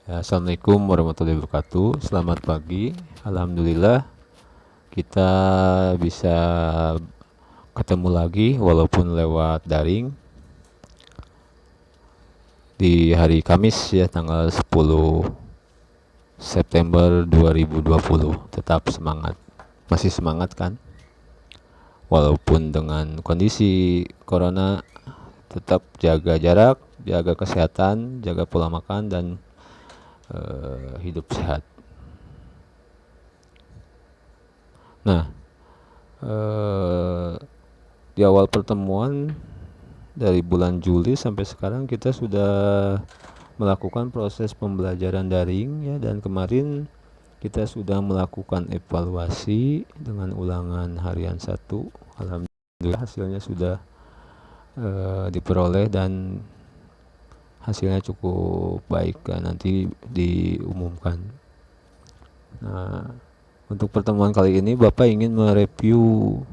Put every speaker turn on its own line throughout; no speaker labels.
Ya, Assalamualaikum warahmatullahi wabarakatuh. Selamat pagi. Alhamdulillah kita bisa ketemu lagi walaupun lewat daring di hari Kamis ya tanggal 10 September 2020. Tetap semangat. Masih semangat kan? Walaupun dengan kondisi corona tetap jaga jarak, jaga kesehatan, jaga pola makan dan hidup sehat. Nah, eh, di awal pertemuan dari bulan Juli sampai sekarang kita sudah melakukan proses pembelajaran daring ya, dan kemarin kita sudah melakukan evaluasi dengan ulangan harian 1. Alhamdulillah hasilnya sudah diperoleh dan hasilnya cukup baik kan, nanti diumumkan. Nah, untuk pertemuan kali ini Bapak ingin mereview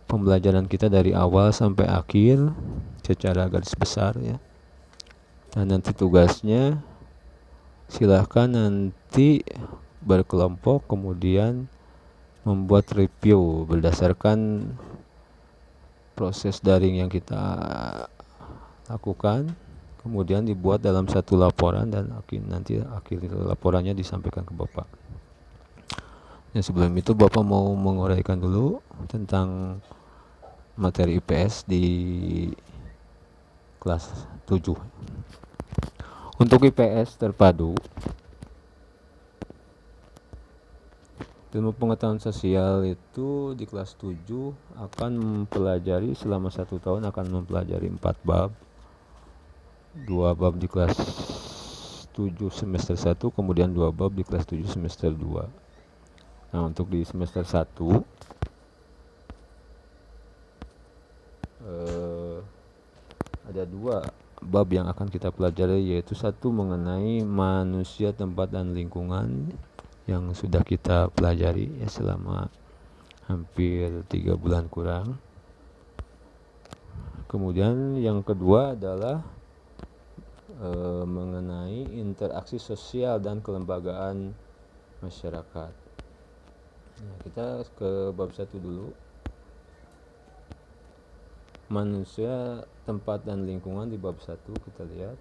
pembelajaran kita dari awal sampai akhir secara garis besar ya. Dan nanti tugasnya silahkan nanti berkelompok kemudian membuat review berdasarkan proses daring yang kita lakukan, kemudian dibuat dalam satu laporan dan nanti akhir laporannya disampaikan ke Bapak. Ya, sebelum itu Bapak mau menguraikan dulu tentang materi IPS di kelas 7. Untuk IPS terpadu, ilmu pengetahuan sosial itu di kelas 7 akan mempelajari selama 1 tahun akan mempelajari 4 bab. 2 bab di kelas 7 semester 1, kemudian 2 bab di kelas 7 semester 2. Nah, untuk di semester 1 ada 2 bab yang akan kita pelajari, yaitu 1 mengenai manusia, tempat dan lingkungan yang sudah kita pelajari ya selama hampir 3 bulan kurang. Kemudian yang kedua adalah mengenai interaksi sosial dan kelembagaan masyarakat. Nah, kita ke bab 1 dulu. Manusia, tempat dan lingkungan di bab 1 kita lihat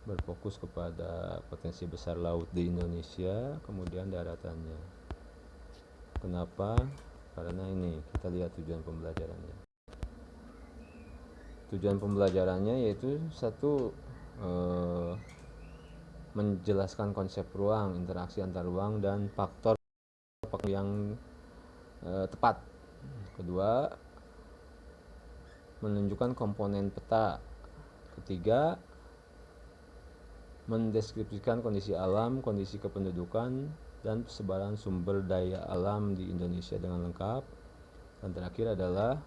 berfokus kepada potensi besar laut di Indonesia, kemudian daratannya. Kenapa? Karena ini kita lihat tujuan pembelajarannya. Tujuan pembelajarannya yaitu 1, menjelaskan konsep ruang, interaksi antar ruang dan faktor yang tepat. Kedua, menunjukkan komponen peta. Ketiga, mendeskripsikan kondisi alam, kondisi kependudukan dan persebaran sumber daya alam di Indonesia dengan lengkap. Dan terakhir adalah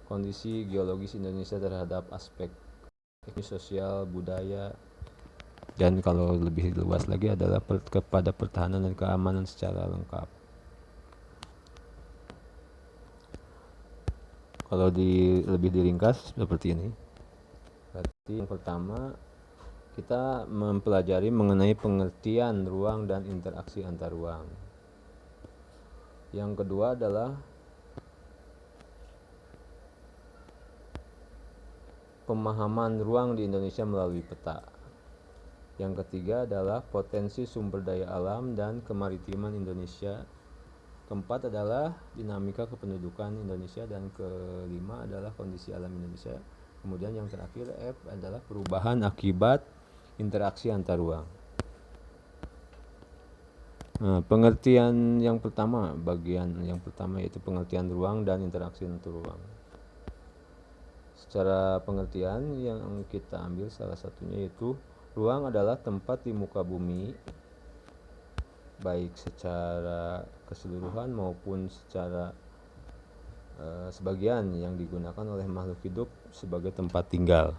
kondisi geologis Indonesia terhadap aspek teknis, sosial, budaya, dan kalau lebih luas lagi adalah kepada pertahanan dan keamanan secara lengkap. Kalau lebih diringkas seperti ini. Berarti yang pertama kita mempelajari mengenai pengertian ruang dan interaksi antar ruang. Yang kedua adalah pemahaman ruang di Indonesia melalui peta. Yang ketiga adalah potensi sumber daya alam dan kemaritiman Indonesia. Keempat adalah dinamika kependudukan Indonesia, dan kelima adalah kondisi alam Indonesia. Kemudian yang terakhir F adalah perubahan akibat interaksi antar ruang. Nah, pengertian yang pertama, bagian yang pertama yaitu pengertian ruang dan interaksi antar ruang. Secara pengertian yang kita ambil salah satunya yaitu ruang adalah tempat di muka bumi, baik secara keseluruhan maupun secara sebagian, yang digunakan oleh makhluk hidup sebagai tempat tinggal.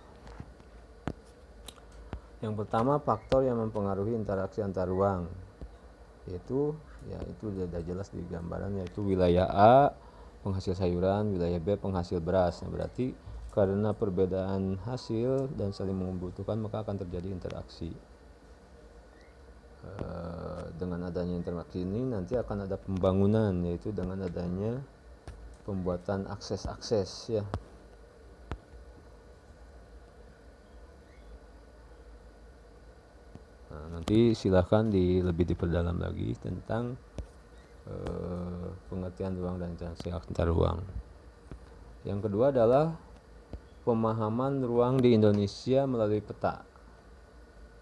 Yang pertama, faktor yang mempengaruhi interaksi antar ruang, yaitu sudah jelas di gambaran, yaitu wilayah A penghasil sayuran, wilayah B penghasil beras. Nah, berarti karena perbedaan hasil dan saling membutuhkan, maka akan terjadi interaksi. Dengan adanya interaksi ini nanti akan ada pembangunan, yaitu dengan adanya pembuatan akses-akses ya. Nanti silahkan lebih diperdalam lagi tentang pengertian ruang dan interaksi antar ruang. Yang kedua adalah pemahaman ruang di Indonesia melalui peta.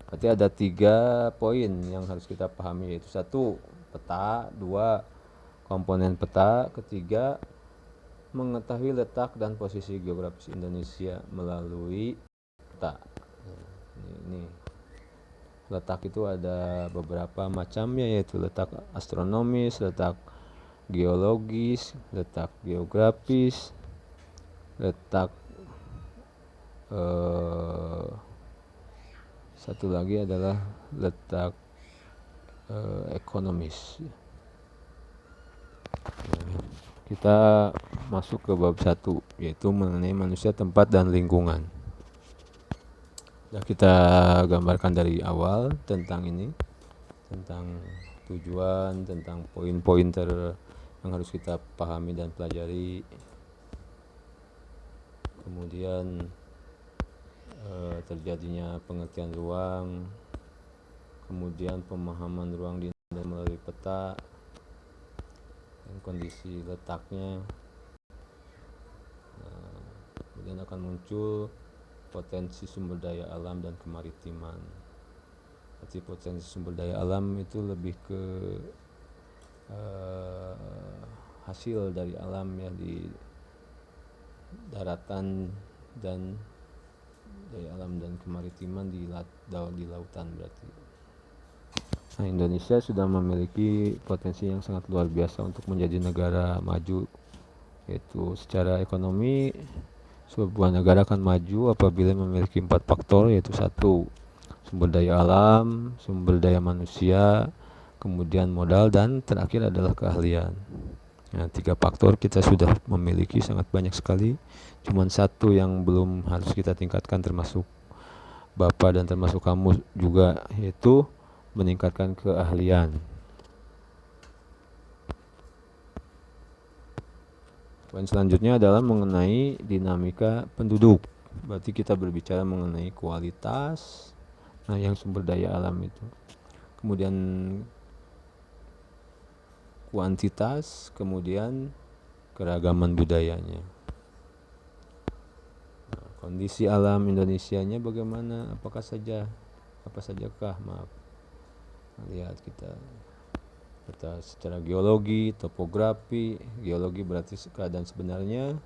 Berarti ada 3 poin yang harus kita pahami, yaitu 1, peta, 2, komponen peta, ketiga, mengetahui letak dan posisi geografis Indonesia melalui peta. Ini letak itu ada beberapa macamnya, yaitu letak astronomis, letak geologis, letak geografis, letak satu lagi adalah letak ekonomis. Kita masuk ke bab 1, yaitu mengenai manusia, tempat, dan lingkungan. Sudah kita gambarkan dari awal tentang ini, tentang tujuan, tentang poin-poin yang harus kita pahami dan pelajari. Kemudian terjadinya pengertian ruang, kemudian pemahaman ruang di Indonesia melalui peta dan kondisi letaknya. Kemudian akan muncul potensi sumber daya alam dan kemaritiman. Jadi potensi sumber daya alam itu lebih ke hasil dari alam ya, di daratan, dan daya alam dan kemaritiman di lautan berarti. Nah, Indonesia sudah memiliki potensi yang sangat luar biasa untuk menjadi negara maju, yaitu secara ekonomi. Sebuah negara akan maju apabila memiliki 4 faktor, yaitu 1, sumber daya alam, sumber daya manusia, kemudian modal, dan terakhir adalah keahlian. Nah, 3 faktor kita sudah memiliki sangat banyak sekali. Cuman 1 yang belum harus kita tingkatkan, termasuk Bapak dan termasuk kamu juga, yaitu meningkatkan keahlian. Poin selanjutnya adalah mengenai dinamika penduduk. Berarti kita berbicara mengenai kualitas, nah yang sumber daya alam itu. Kemudian kuantitas, kemudian keragaman budayanya. Nah, kondisi alam Indonesianya bagaimana? Apa sajakah? Lihat kita secara geologi, topografi. Geologi berarti keadaan sebenarnya,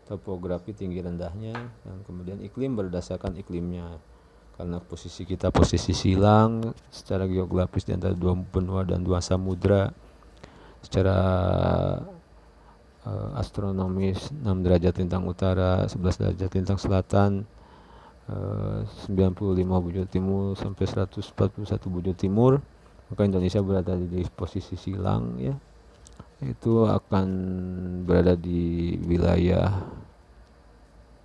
topografi tinggi rendahnya, dan kemudian iklim berdasarkan iklimnya. Karena posisi kita posisi silang secara geografis di antara 2 benua dan 2 samudra. Secara astronomis 6 derajat lintang utara, 11 derajat lintang selatan, 95 bujur timur sampai 141 bujur timur. Maka Indonesia berada di posisi silang ya. Itu akan berada di wilayah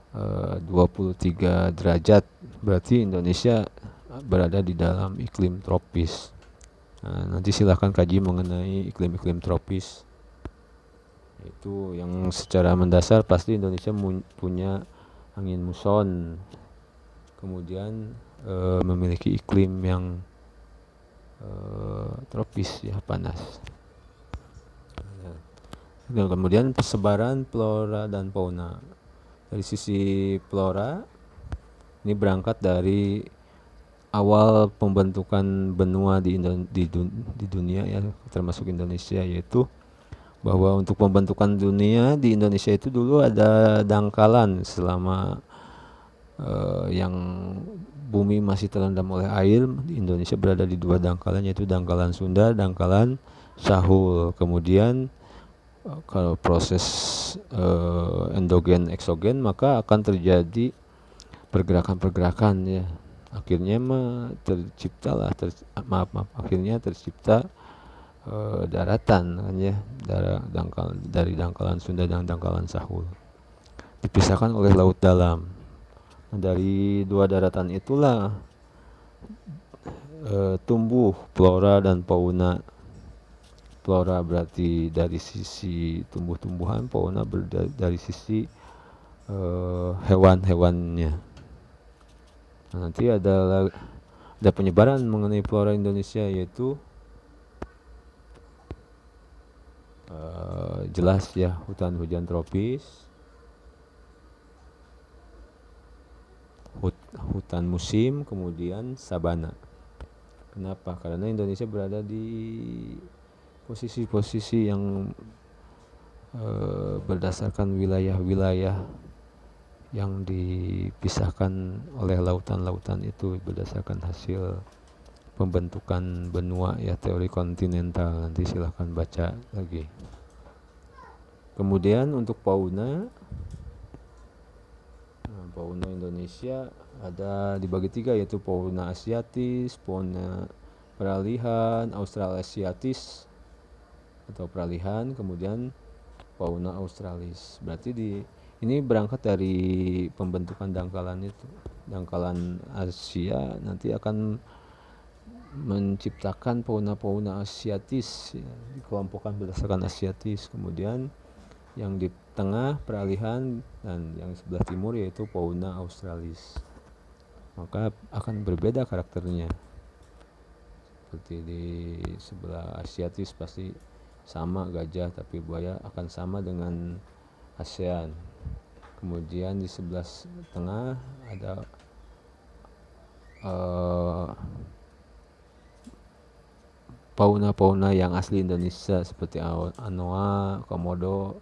23 derajat. Berarti Indonesia berada di dalam iklim tropis. Nah, nanti silahkan kaji mengenai iklim-iklim tropis. Itu yang secara mendasar pasti Indonesia punya angin muson. Kemudian memiliki iklim yang tropis ya, panas. Dan kemudian persebaran flora dan fauna. Dari sisi flora, ini berangkat dari awal pembentukan benua di dunia ya, termasuk Indonesia, yaitu bahwa untuk pembentukan dunia di Indonesia itu dulu ada dangkalan selama yang bumi masih terendam oleh air. Di Indonesia berada di 2 dangkalan, yaitu dangkalan Sunda, dangkalan Sahul. Kemudian kalau proses endogen eksogen, maka akan terjadi pergerakan-pergerakan ya. Akhirnya akhirnya tercipta daratan kan ya, dari dangkalan Sunda dan dangkalan Sahul. dipisahkan oleh laut dalam. Nah, dari dua daratan itulah tumbuh flora dan fauna. Flora berarti dari sisi tumbuh-tumbuhan, fauna dari sisi hewan-hewannya. Nah, nanti ada penyebaran mengenai flora Indonesia, yaitu jelas ya, hutan hujan tropis, hutan musim, kemudian sabana. Kenapa? Karena Indonesia berada di posisi-posisi yang berdasarkan wilayah-wilayah yang dipisahkan oleh lautan-lautan itu berdasarkan hasil pembentukan benua ya, teori kontinental. Nanti silahkan baca lagi. Kemudian untuk fauna, fauna Indonesia ada dibagi tiga, yaitu fauna asiatis, fauna peralihan, australasiatis atau peralihan, kemudian fauna australis. Berarti ini berangkat dari pembentukan dangkalan itu. Dangkalan Asia nanti akan menciptakan fauna-fauna asiatis, ya, dikelompokkan berdasarkan asiatis. Kemudian yang di tengah peralihan, dan yang sebelah timur yaitu fauna australis. Maka akan berbeda karakternya. Seperti di sebelah asiatis pasti sama gajah, tapi buaya akan sama dengan ASEAN. Kemudian di sebelah tengah ada fauna-fauna yang asli Indonesia seperti anoa, komodo,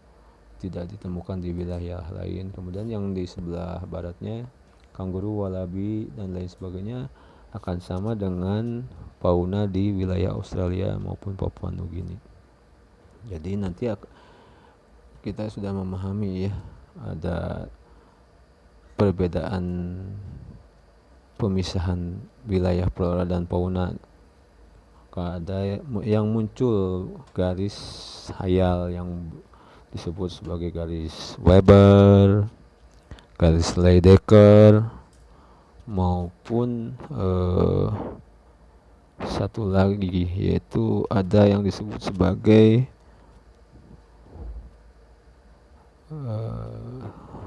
tidak ditemukan di wilayah lain. Kemudian yang di sebelah baratnya kanguru, walabi, dan lain sebagainya akan sama dengan fauna di wilayah Australia maupun Papua Nugini. Jadi nanti kita sudah memahami ya, ada perbedaan pemisahan wilayah flora dan fauna. Ada yang muncul garis hayal yang disebut sebagai garis Weber, garis Lydekker, maupun satu lagi yaitu ada yang disebut sebagai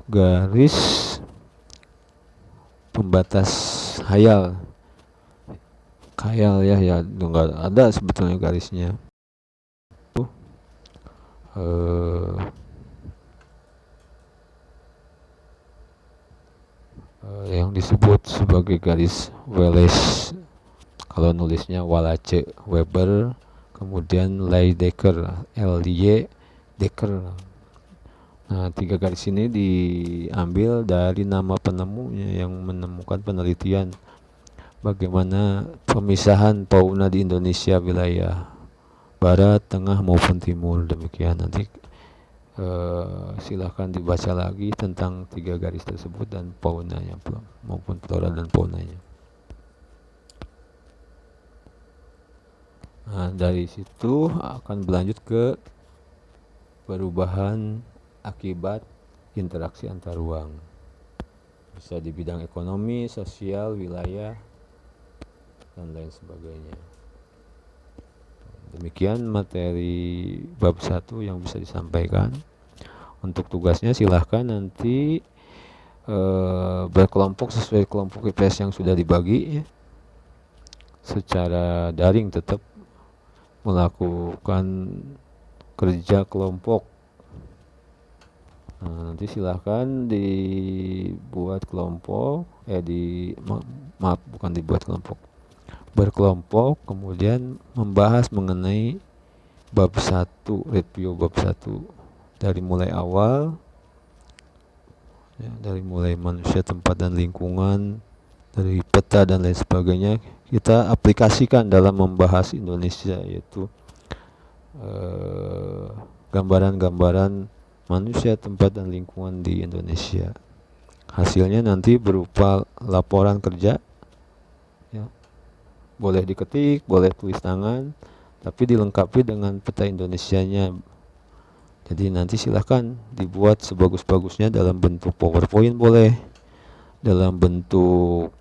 garis pembatas hayal. Khayal ya nggak ada sebetulnya garisnya. Yang disebut sebagai garis Wallace, kalau nulisnya Wallace, Weber, kemudian Lydekker, L-Y Dekker. Nah, tiga garis ini diambil dari nama penemunya yang menemukan penelitian bagaimana pemisahan fauna di Indonesia, wilayah barat, tengah maupun timur. Demikian. Nanti silahkan dibaca lagi tentang tiga garis tersebut dan faunanya maupun flora dan faunanya. Nah, dari situ akan berlanjut ke perubahan akibat interaksi antar ruang. Bisa di bidang ekonomi, sosial, wilayah, dan lain sebagainya. Demikian materi bab 1 yang bisa disampaikan. Untuk tugasnya silahkan nanti berkelompok sesuai kelompok IPS yang sudah dibagi ya. Secara daring tetap melakukan kerja kelompok. Nah, nanti silahkan dibuat kelompok, bukan dibuat kelompok, berkelompok, kemudian membahas mengenai bab 1, review bab 1 dari mulai awal ya, dari mulai manusia, tempat dan lingkungan, dari peta dan lain sebagainya, kita aplikasikan dalam membahas Indonesia, yaitu gambaran-gambaran manusia, tempat dan lingkungan di Indonesia. Hasilnya nanti berupa laporan kerja ya. Boleh diketik, boleh tulis tangan, tapi dilengkapi dengan peta Indonesianya Jadi nanti silahkan dibuat sebagus-bagusnya dalam bentuk PowerPoint boleh, dalam bentuk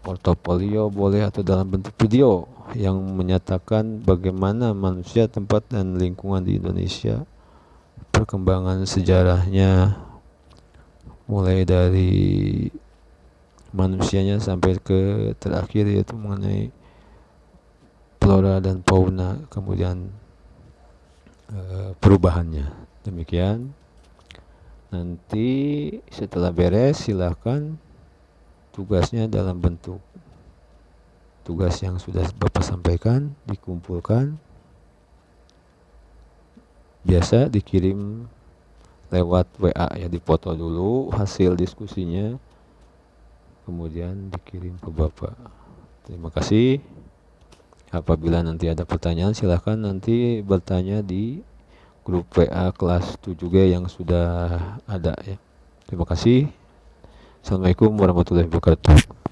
portofolio boleh, atau dalam bentuk video yang menyatakan bagaimana manusia, tempat, dan lingkungan di Indonesia, perkembangan sejarahnya mulai dari manusianya sampai ke terakhir, yaitu mengenai flora dan fauna, kemudian perubahannya. Demikian. Nanti setelah beres silahkan tugasnya dalam bentuk tugas yang sudah Bapak sampaikan dikumpulkan, biasa dikirim lewat WA ya, dipoto dulu hasil diskusinya, kemudian dikirim ke Bapak. Terima kasih. Apabila nanti ada pertanyaan silahkan nanti bertanya di grup WA kelas 7G yang sudah ada ya. Terima kasih. Assalamualaikum warahmatullahi wabarakatuh.